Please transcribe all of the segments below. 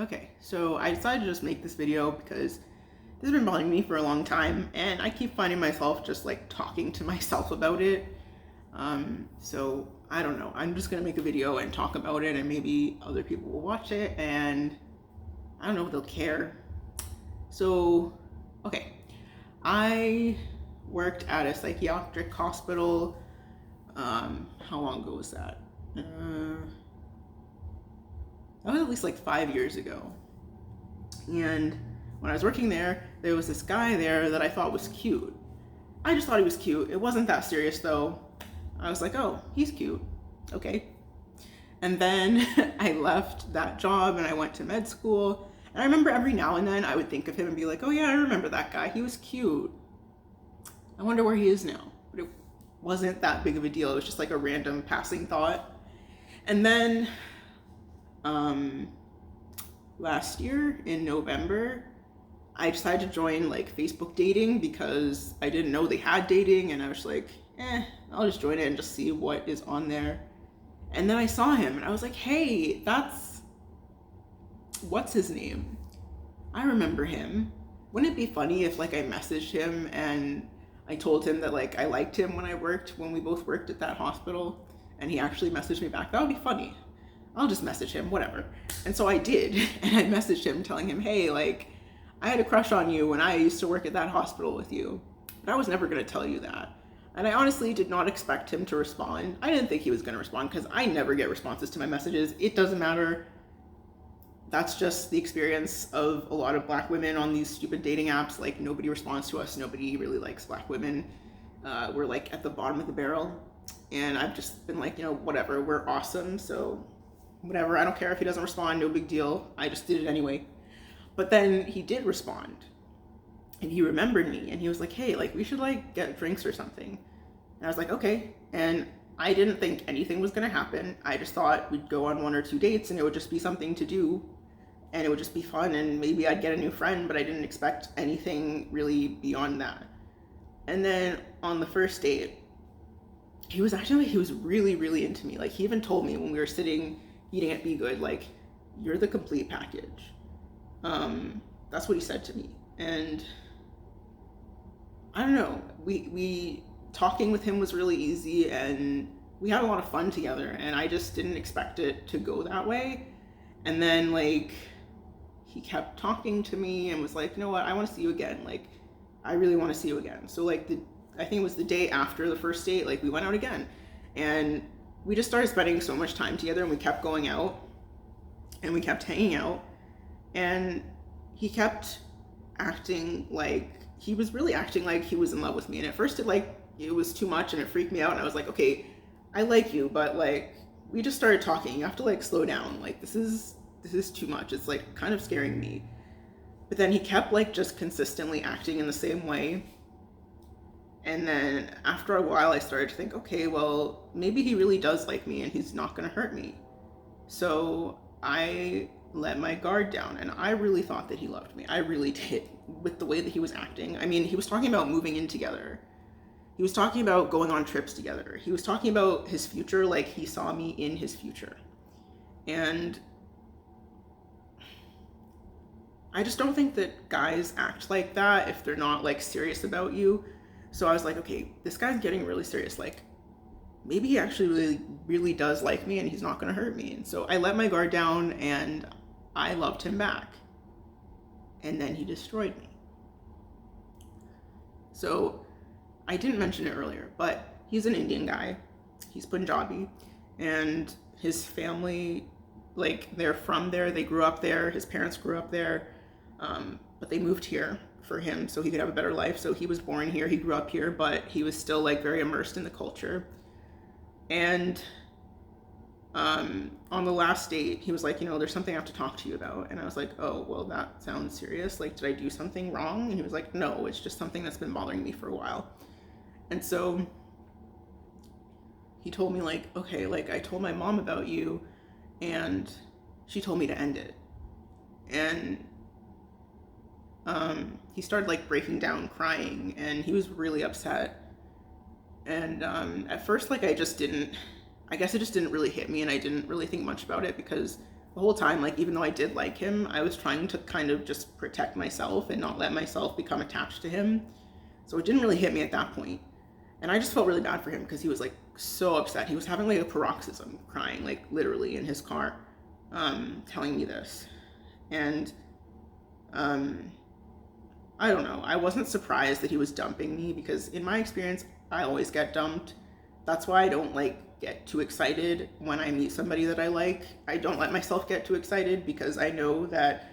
Okay, so I decided to just make this video because this has been bothering me for a long time, and I keep finding myself just like talking to myself about it. So I don't know. I'm just gonna make a video and talk about it, and maybe other people will watch it, and I don't know if they'll care. So, okay, I worked at a psychiatric hospital. How long ago was that? That was at least like 5 years ago. And when I was working there was this guy there that I thought was cute. I just thought he was cute. It wasn't that serious though. I was like, oh, he's cute. Okay. And then I left that job and I went to med school. And I remember every now and then I would think of him and be like, oh yeah, I remember that guy. He was cute. I wonder where he is now. But it wasn't that big of a deal. It was just like a random passing thought. And then last year in November, I decided to join like Facebook dating because I didn't know they had dating, and I was like, I'll just join it and just see what is on there. And then I saw him and I was like, hey, what's his name? I remember him. Wouldn't it be funny if like I messaged him and I told him that like I liked him when we both worked at that hospital, and he actually messaged me back? That would be funny. I'll just message him, whatever. And so I did, and I messaged him telling him, hey, like, I had a crush on you when I used to work at that hospital with you, but I was never gonna tell you that. And I honestly did not expect him to respond. I didn't think he was gonna respond because I never get responses to my messages. It doesn't matter. That's just the experience of a lot of Black women on these stupid dating apps. Like, nobody responds to us. Nobody really likes Black women. We're like at the bottom of the barrel. And I've just been like, whatever, we're awesome, so whatever, I don't care if he doesn't respond, no big deal. I just did it anyway. But then he did respond, and he remembered me, and he was like, hey, like, we should like get drinks or something. And I was like, okay. And I didn't think anything was gonna happen. I just thought we'd go on 1 or 2 dates and it would just be something to do, and it would just be fun, and maybe I'd get a new friend, but I didn't expect anything really beyond that. And then on the first date, he was really, really into me. Like, he even told me when we were sitting eating at Be Good, like, you're the complete package. That's what he said to me. And I don't know, we talking with him was really easy, and we had a lot of fun together, and I just didn't expect it to go that way. And then like he kept talking to me and was like, you know what, I want to see you again. Like, I really want to see you again. So like I think it was the day after the first date, like we went out again, and we just started spending so much time together, and we kept going out and we kept hanging out, and he kept acting like he was in love with me. And at first it was too much and it freaked me out, and I was like, okay, I like you, but like, we just started talking. You have to like slow down. Like, this is too much. It's like kind of scaring me. But then he kept like just consistently acting in the same way. And then after a while I started to think, okay, well, maybe he really does like me and he's not gonna hurt me. So I let my guard down, and I really thought that he loved me. I really did, with the way that he was acting. I mean, he was talking about moving in together. He was talking about going on trips together. He was talking about his future, like he saw me in his future. And I just don't think that guys act like that if they're not like serious about you. So I was like, okay, this guy's getting really serious. Like, maybe he actually really, really does like me and he's not gonna hurt me. And so I let my guard down and I loved him back. And then he destroyed me. So I didn't mention it earlier, but he's an Indian guy. He's Punjabi, and his family, like, they're from there. They grew up there. His parents grew up there, but they moved here for him so he could have a better life. So he was born here, he grew up here, but he was still like very immersed in the culture. And on the last date, he was like, there's something I have to talk to you about. And I was like, oh, well, that sounds serious. Like, did I do something wrong? And he was like, no, it's just something that's been bothering me for a while. And so he told me like, okay, like, I told my mom about you and she told me to end it. And he started like breaking down crying, and he was really upset. And at first, like, I guess it just didn't really hit me, and I didn't really think much about it because the whole time, like, even though I did like him, I was trying to kind of just protect myself and not let myself become attached to him. So it didn't really hit me at that point. And I just felt really bad for him because he was like so upset. He was having like a paroxysm, crying, like literally in his car, telling me this. And I don't know. I wasn't surprised that he was dumping me because in my experience, I always get dumped. That's why I don't like get too excited when I meet somebody that I like. I don't let myself get too excited because I know that,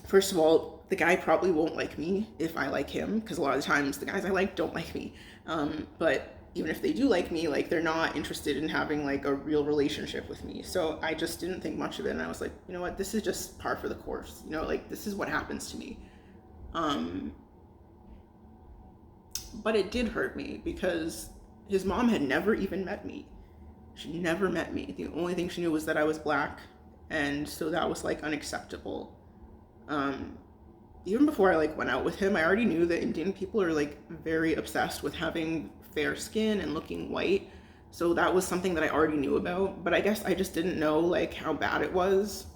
first of all, the guy probably won't like me if I like him, because a lot of the times the guys I like don't like me. But even if they do like me, like they're not interested in having like a real relationship with me. So I just didn't think much of it. And I was like, you know what, this is just par for the course. You know, like this is what happens to me. But it did hurt me because his mom had never even met me. She never met me. The only thing she knew was that I was Black. And so that was like unacceptable. Even before I like went out with him, I already knew that Indian people are like very obsessed with having fair skin and looking white. So that was something that I already knew about, but I guess I just didn't know like how bad it was.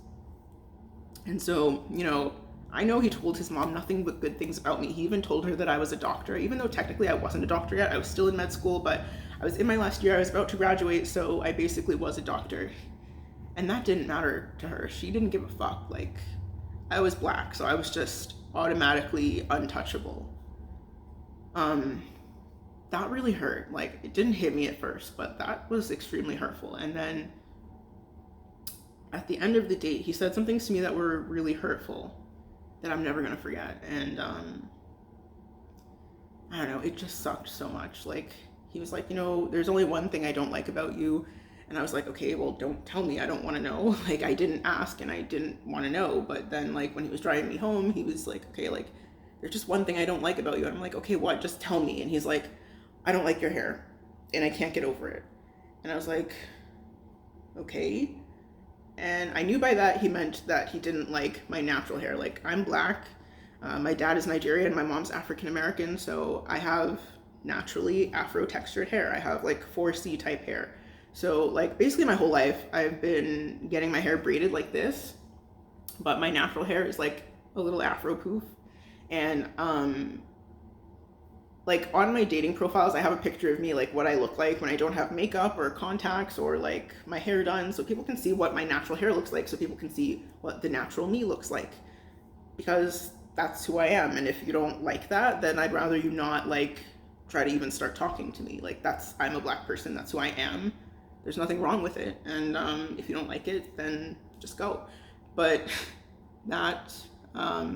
And so, you know, I know he told his mom nothing but good things about me. He even told her that I was a doctor, even though technically I wasn't a doctor yet. I was still in med school, but I was in my last year. I was about to graduate, so I basically was a doctor. And that didn't matter to her. She didn't give a fuck. Like, I was Black, so I was just automatically untouchable. That really hurt. Like, it didn't hit me at first, but that was extremely hurtful. And then at the end of the date, he said some things to me that were really hurtful that I'm never gonna forget. And I don't know, it just sucked so much. Like, he was like, you know, there's only one thing I don't like about you. And I was like, okay, well, don't tell me. I don't want to know. Like, I didn't ask and I didn't want to know. But then, like, when he was driving me home, he was like, okay, like, there's just one thing I don't like about you. And I'm like, okay, what? Just tell me. And he's like, I don't like your hair and I can't get over it. And I was like, okay. And I knew by that he meant that he didn't like my natural hair. Like, I'm Black. My dad is Nigerian. My mom's African American. So I have naturally Afro textured hair. I have like 4C type hair. So like basically my whole life I've been getting my hair braided like this, but my natural hair is like a little Afro poof. And like on my dating profiles, I have a picture of me, like what I look like when I don't have makeup or contacts or like my hair done, so people can see what my natural hair looks like, so people can see what the natural me looks like, because that's who I am. And if you don't like that, then I'd rather you not like try to even start talking to me. Like, I'm a Black person, that's who I am. There's nothing wrong with it. And if you don't like it, then just go. But that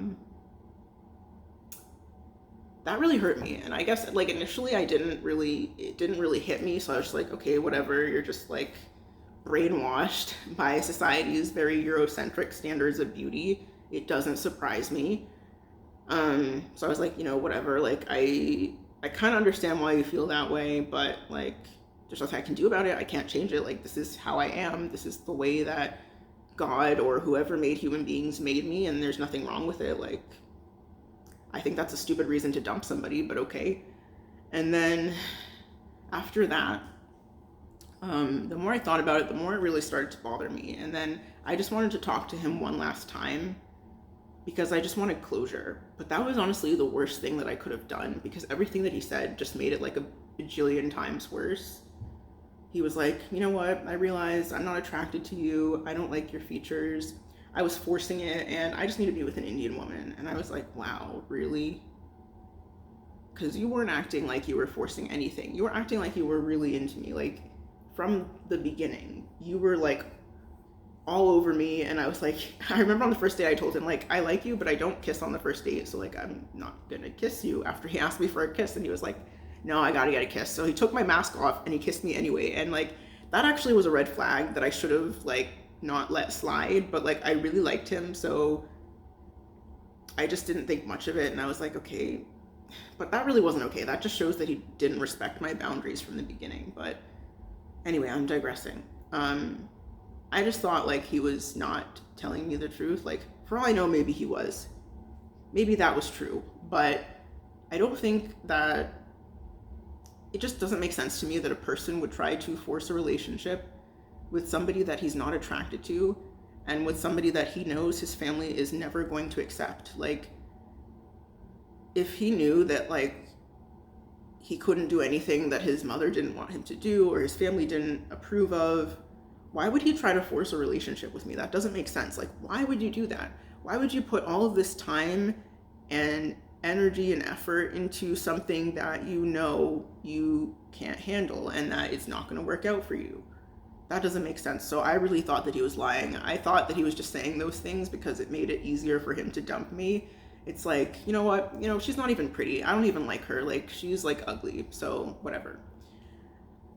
really hurt me. And I guess like initially it didn't really hit me. So I was just like, okay, whatever. You're just like brainwashed by society's very Eurocentric standards of beauty. It doesn't surprise me. So I was like, you know, whatever. Like, I kind of understand why you feel that way, but like, there's nothing I can do about it. I can't change it. Like, this is how I am. This is the way that God or whoever made human beings made me, and there's nothing wrong with it. Like, I think that's a stupid reason to dump somebody, but okay. And then after that, the more I thought about it, the more it really started to bother me. And then I just wanted to talk to him one last time because I just wanted closure. But that was honestly the worst thing that I could have done, because everything that he said just made it like a bajillion times worse. He was like, you know what, I realize I'm not attracted to you. I don't like your features. I was forcing it, and I just need to be with an Indian woman. And I was like, wow, really? Because you weren't acting like you were forcing anything. You were acting like you were really into me. Like, from the beginning, you were like all over me. And I was like, I remember on the first date I told him, like, I like you, but I don't kiss on the first date. So like, I'm not gonna kiss you. After he asked me for a kiss, and he was like, no, I gotta get a kiss. So he took my mask off and he kissed me anyway. And like, that actually was a red flag that I should have like not let slide, but like, I really liked him. So I just didn't think much of it. And I was like, okay, but that really wasn't okay. That just shows that he didn't respect my boundaries from the beginning. But anyway, I'm digressing. I just thought like he was not telling me the truth. Like, for all I know, maybe he was. Maybe that was true, but I don't think that, it just doesn't make sense to me that a person would try to force a relationship with somebody that he's not attracted to, and with somebody that he knows his family is never going to accept. Like, if he knew that, like, he couldn't do anything that his mother didn't want him to do or his family didn't approve of, why would he try to force a relationship with me? That doesn't make sense. Like, why would you do that? Why would you put all of this time and energy and effort into something that you know you can't handle and that it's not going to work out for you? That doesn't make sense. So I really thought that he was lying. I thought that he was just saying those things because it made it easier for him to dump me. It's like, you know what? You know, she's not even pretty. I don't even like her. Like, she's like ugly. So whatever.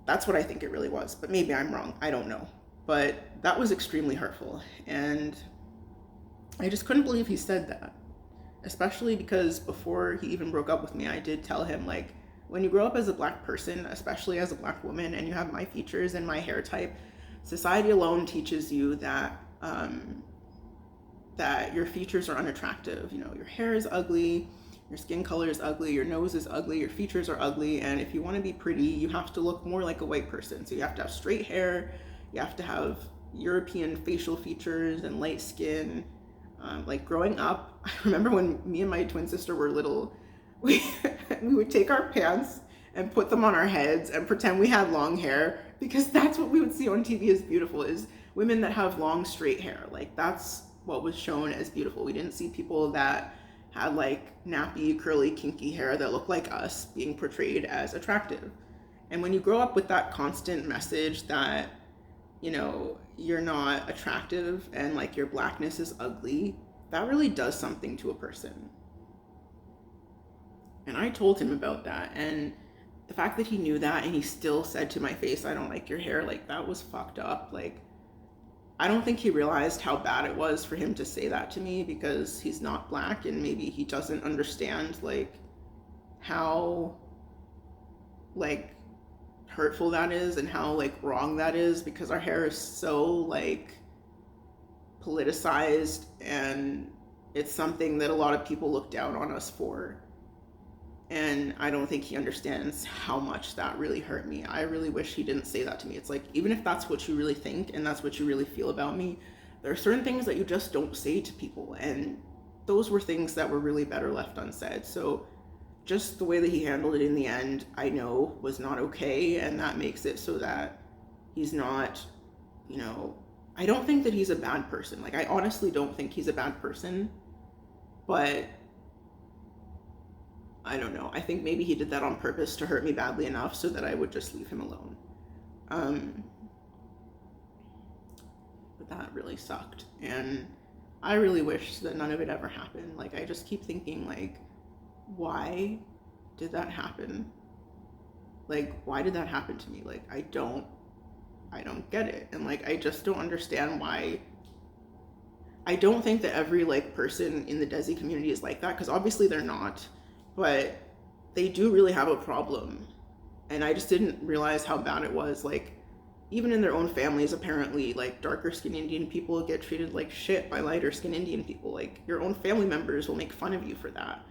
That's what I think it really was. But maybe I'm wrong. I don't know. But that was extremely hurtful. And I just couldn't believe he said that. Especially because before he even broke up with me, I did tell him, like, when you grow up as a Black person, especially as a Black woman, and you have my features and my hair type, society alone teaches you that that your features are unattractive. You know, your hair is ugly, your skin color is ugly, your nose is ugly, your features are ugly, and if you want to be pretty, you have to look more like a white person. So you have to have straight hair, you have to have European facial features and light skin. Like, growing up, I remember when me and my twin sister were little, we would take our pants and put them on our heads and pretend we had long hair, because that's what we would see on TV as beautiful, is women that have long straight hair. Like, that's what was shown as beautiful. We didn't see people that had like nappy, curly, kinky hair that looked like us being portrayed as attractive. And when you grow up with that constant message that, you know, you're not attractive and like your Blackness is ugly, that really does something to a person. And I told him about that, and the fact that he knew that and he still said to my face, I don't like your hair, like, that was fucked up. Like, I don't think he realized how bad it was for him to say that to me, because he's not Black and maybe he doesn't understand like how like hurtful that is and how like wrong that is, because our hair is so like politicized and it's something that a lot of people look down on us for. And I don't think he understands how much that really hurt me. I really wish he didn't say that to me. It's like, even if that's what you really think and that's what you really feel about me, there are certain things that you just don't say to people. And those were things that were really better left unsaid. So just the way that he handled it in the end, I know was not okay. And that makes it so that he's not, you know, I don't think that he's a bad person. Like, I honestly don't think he's a bad person, but I don't know. I think maybe he did that on purpose to hurt me badly enough so that I would just leave him alone. But that really sucked. And I really wish that none of it ever happened. Like, I just keep thinking, like, why did that happen? Like, why did that happen to me? Like, I don't get it. And like, I just don't understand why. I don't think that every like person in the Desi community is like that, because obviously they're not. But they do really have a problem. And I just didn't realize how bad it was. Like, even in their own families, apparently, like, darker skinned Indian people get treated like shit by lighter skinned Indian people. Like, your own family members will make fun of you for that.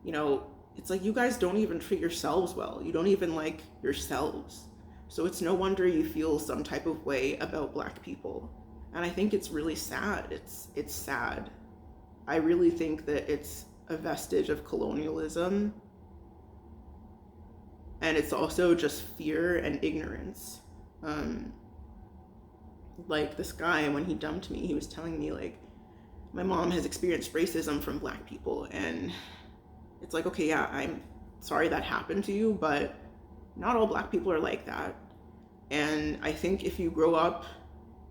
You know, it's like, you guys don't even treat yourselves well. You don't even like yourselves. So it's no wonder you feel some type of way about Black people. And I think it's really sad. It's sad. I really think that it's a vestige of colonialism, and it's also just fear and ignorance. Like, this guy, when he dumped me, he was telling me, like, my mom has experienced racism from Black people, and it's like, okay, yeah, I'm sorry that happened to you, but not all Black people are like that. And I think if you grow up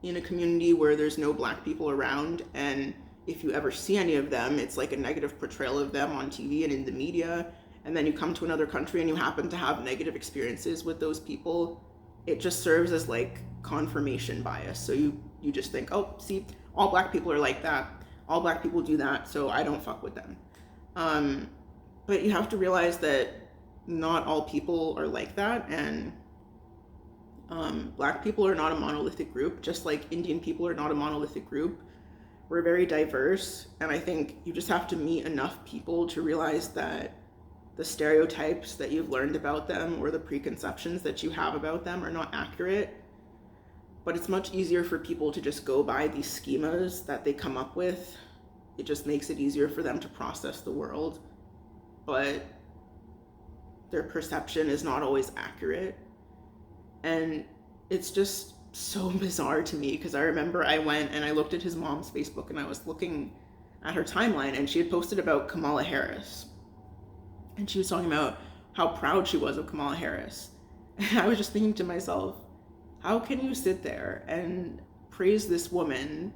in a community where there's no Black people around, and if you ever see any of them, it's like a negative portrayal of them on TV and in the media, and then you come to another country and you happen to have negative experiences with those people, it just serves as like confirmation bias. So you just think, oh, see, all Black people are like that, all Black people do that, so I don't fuck with them. But you have to realize that not all people are like that, and Black people are not a monolithic group, just like Indian people are not a monolithic group. We're very diverse, and I think you just have to meet enough people to realize that the stereotypes that you've learned about them or the preconceptions that you have about them are not accurate. But it's much easier for people to just go by these schemas that they come up with. It just makes it easier for them to process the world. But their perception is not always accurate. And it's just so bizarre to me, because I remember I went and I looked at his mom's Facebook, and I was looking at her timeline, and she had posted about Kamala Harris. And she was talking about how proud she was of Kamala Harris. And I was just thinking to myself, how can you sit there and praise this woman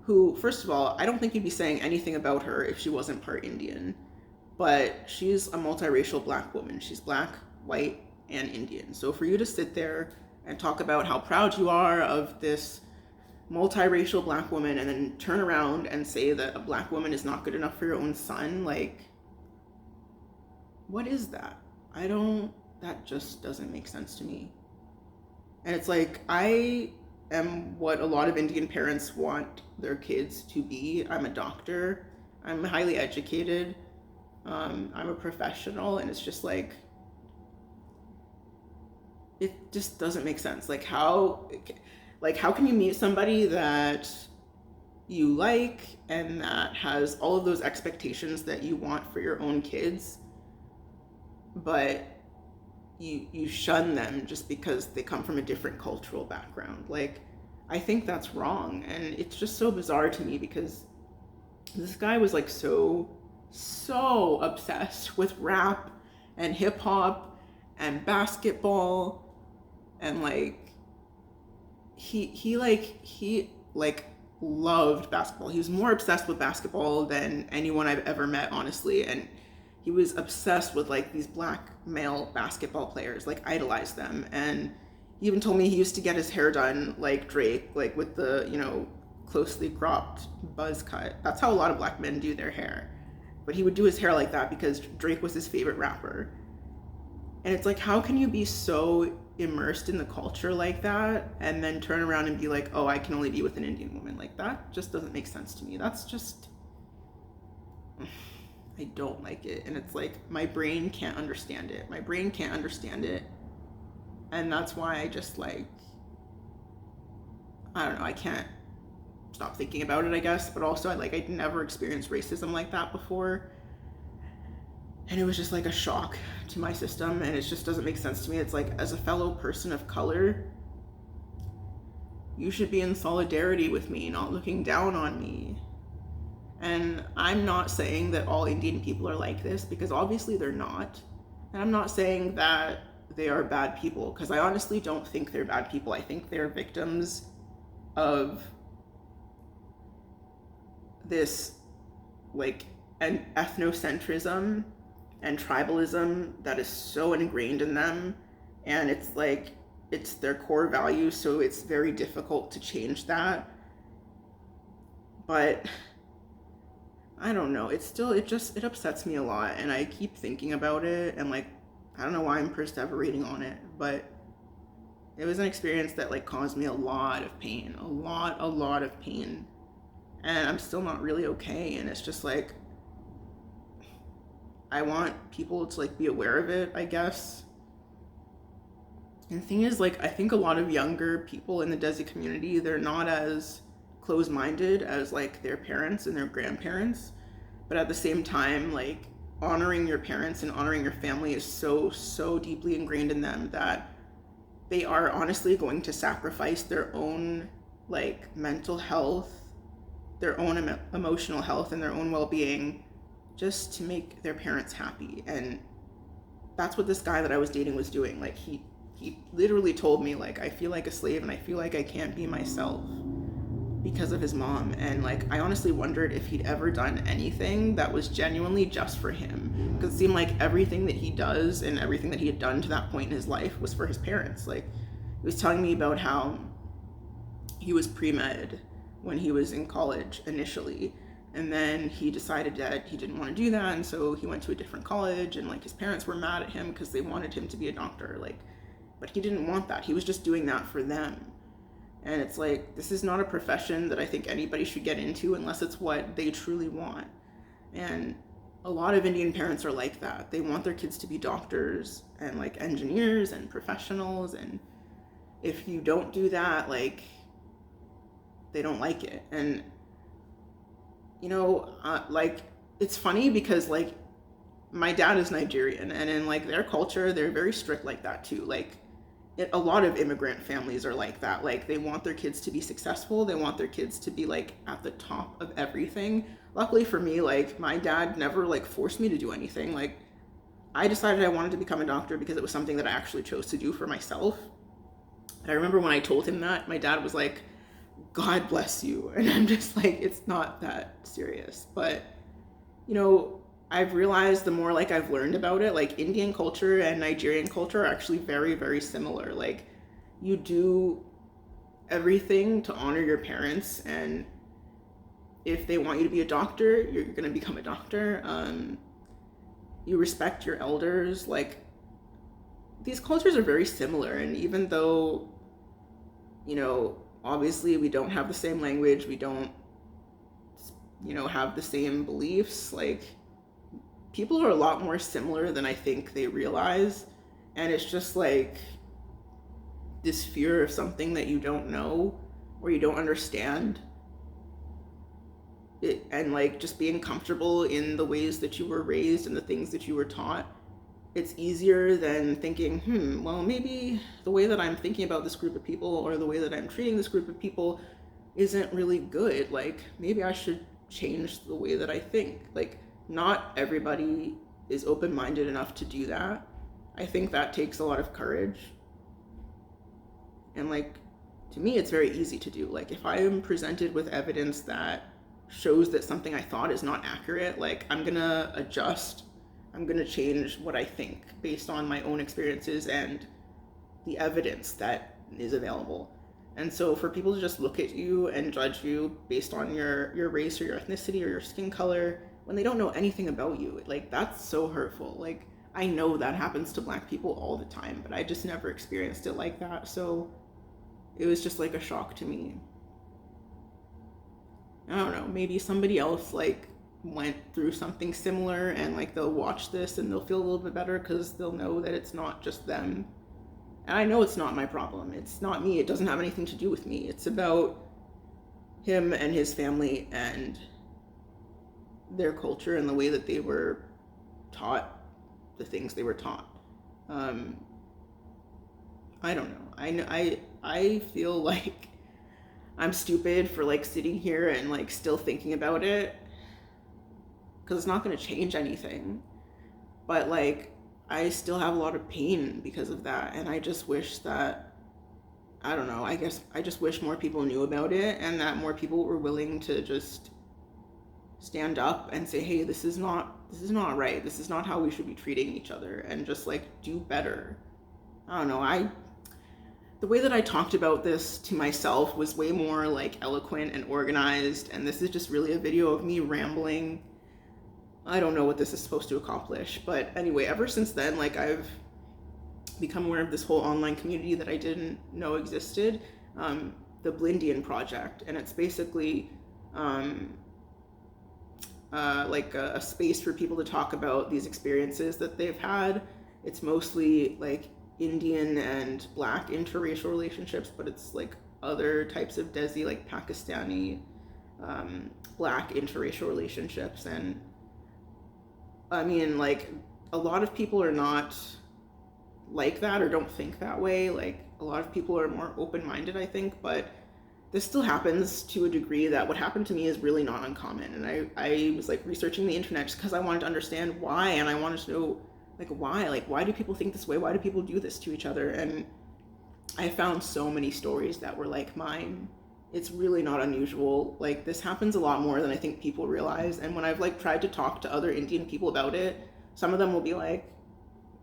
who, first of all, I don't think you'd be saying anything about her if she wasn't part Indian, but she's a multiracial Black woman. She's Black, white, and Indian. So for you to sit there and talk about how proud you are of this multiracial Black woman, and then turn around and say that a Black woman is not good enough for your own son, like, what is that? That just doesn't make sense to me. And it's like, I am what a lot of Indian parents want their kids to be. I'm a doctor. I'm highly educated. I'm a professional. And it's just like, it just doesn't make sense. Like how can you meet somebody that you like and that has all of those expectations that you want for your own kids, but you shun them just because they come from a different cultural background? Like, I think that's wrong. And it's just so bizarre to me, because this guy was like so obsessed with rap and hip hop and basketball, and like he loved basketball. He was more obsessed with basketball than anyone I've ever met, honestly. And he was obsessed with like these Black male basketball players, like idolized them. And he even told me he used to get his hair done like Drake, like with the, closely cropped buzz cut. That's how a lot of Black men do their hair. But he would do his hair like that because Drake was his favorite rapper. And it's like, how can you be so immersed in the culture like that and then turn around and be like, oh, I can only be with an Indian woman? Like, that just doesn't make sense to me. That's just, I don't like it. And it's like, my brain can't understand it. And that's why I just like, I don't know, I can't stop thinking about it, I guess. But also I'd never experienced racism like that before. And it was just like a shock to my system, and it just doesn't make sense to me. It's like, as a fellow person of color, you should be in solidarity with me, not looking down on me. And I'm not saying that all Indian people are like this, because obviously they're not. And I'm not saying that they are bad people, because I honestly don't think they're bad people. I think they're victims of this like an ethnocentrism and tribalism that is so ingrained in them, and it's like, it's their core value, so it's very difficult to change that. But I don't know, it upsets me a lot, and I keep thinking about it, and like, I don't know why I'm perseverating on it, but it was an experience that like caused me a lot of pain, a lot of pain, and I'm still not really okay. And it's just like, I want people to like be aware of it, I guess. And the thing is, like, I think a lot of younger people in the Desi community, they're not as close-minded as like their parents and their grandparents. But at the same time, like, honoring your parents and honoring your family is so deeply ingrained in them that they are honestly going to sacrifice their own like mental health, their own emotional health, and their own well-being just to make their parents happy. And that's what this guy that I was dating was doing. Like, he literally told me, like, I feel like a slave and I feel like I can't be myself because of his mom. And like, I honestly wondered if he'd ever done anything that was genuinely just for him, because it seemed like everything that he does and everything that he had done to that point in his life was for his parents. Like, he was telling me about how he was pre-med when he was in college initially, and then he decided that he didn't want to do that, and so he went to a different college, and like, his parents were mad at him because they wanted him to be a doctor, like, but he didn't want that. He was just doing that for them. And it's like, this is not a profession that I think anybody should get into unless it's what they truly want. And a lot of Indian parents are like that. They want their kids to be doctors and like engineers and professionals, and if you don't do that, like, they don't like it. And, like, it's funny because, like, my dad is Nigerian, and in, like, their culture, they're very strict like that too. Like, a lot of immigrant families are like that. Like, they want their kids to be successful. They want their kids to be, like, at the top of everything. Luckily for me, like, my dad never, like, forced me to do anything. Like, I decided I wanted to become a doctor because it was something that I actually chose to do for myself. And I remember when I told him that, my dad was like, God bless you. And I'm just like, it's not that serious. But, I've realized the more, like, I've learned about it, like, Indian culture and Nigerian culture are actually very, very similar. Like, you do everything to honor your parents, and if they want you to be a doctor, you're going to become a doctor. You respect your elders. Like, these cultures are very similar, and even though, obviously we don't have the same language, we don't, have the same beliefs, like, people are a lot more similar than I think they realize. And it's just like this fear of something that you don't know or you don't understand. And like just being comfortable in the ways that you were raised and the things that you were taught. It's easier than thinking, well, maybe the way that I'm thinking about this group of people or the way that I'm treating this group of people isn't really good. Like, maybe I should change the way that I think. Like, not everybody is open-minded enough to do that. I think that takes a lot of courage. And like, to me, it's very easy to do. Like, if I am presented with evidence that shows that something I thought is not accurate, like, I'm gonna adjust. I'm gonna change what I think based on my own experiences and the evidence that is available. And so for people to just look at you and judge you based on your race or your ethnicity or your skin color, when they don't know anything about you, like, that's so hurtful. Like, I know that happens to Black people all the time, but I just never experienced it like that. So it was just like a shock to me. I don't know, maybe somebody else like went through something similar and like they'll watch this and they'll feel a little bit better because they'll know that it's not just them. And I know it's not my problem. It's not me. It doesn't have anything to do with me. It's about him and his family and their culture and the way that they were taught the things they were taught. I don't know. I feel like I'm stupid for like sitting here and like still thinking about it because it's not going to change anything. But like, I still have a lot of pain because of that, and I just wish that, I don't know, I guess I just wish more people knew about it and that more people were willing to just stand up and say, hey, this is not right. This is not how we should be treating each other, and just like do better. I don't know. The way that I talked about this to myself was way more like eloquent and organized, and this is just really a video of me rambling. I don't know what this is supposed to accomplish, but anyway, ever since then, like, I've become aware of this whole online community that I didn't know existed, the Blindian project, and it's basically like a space for people to talk about these experiences that they've had. It's mostly like Indian and Black interracial relationships, but it's like other types of Desi, like Pakistani, Black interracial relationships. And I mean, like, a lot of people are not like that or don't think that way. Like, a lot of people are more open-minded, I think, but this still happens to a degree that what happened to me is really not uncommon. And I was like researching the internet just because I wanted to understand why, and I wanted to know why do people think this way? Why do people do this to each other? And I found so many stories that were like mine. It's really not unusual. Like, this happens a lot more than I think people realize. And when I've like tried to talk to other Indian people about it, some of them will be like,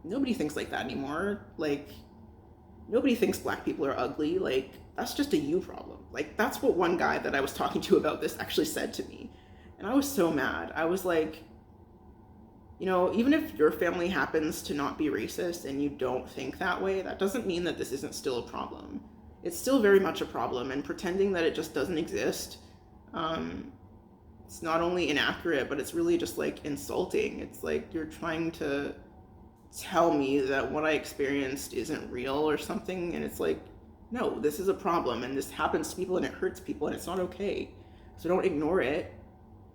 nobody thinks like that anymore. Like, nobody thinks Black people are ugly. Like, that's just a you problem. Like, that's what one guy that I was talking to about this actually said to me. And I was so mad. I was like, even if your family happens to not be racist and you don't think that way, that doesn't mean that this isn't still a problem. It's still very much a problem, and pretending that it just doesn't exist, it's not only inaccurate, but it's really just like insulting. It's like you're trying to tell me that what I experienced isn't real or something, and it's like, no, this is a problem and this happens to people and it hurts people and it's not okay. So don't ignore it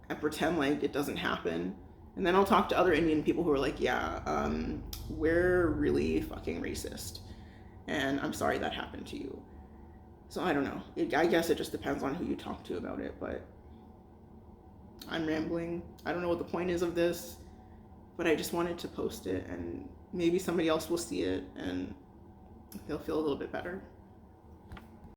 and pretend like it doesn't happen. And then I'll talk to other Indian people who are like, yeah, we're really fucking racist. And I'm sorry that happened to you. So I don't know. I guess it just depends on who you talk to about it, but I'm rambling. I don't know what the point is of this, but I just wanted to post it and maybe somebody else will see it and they'll feel a little bit better.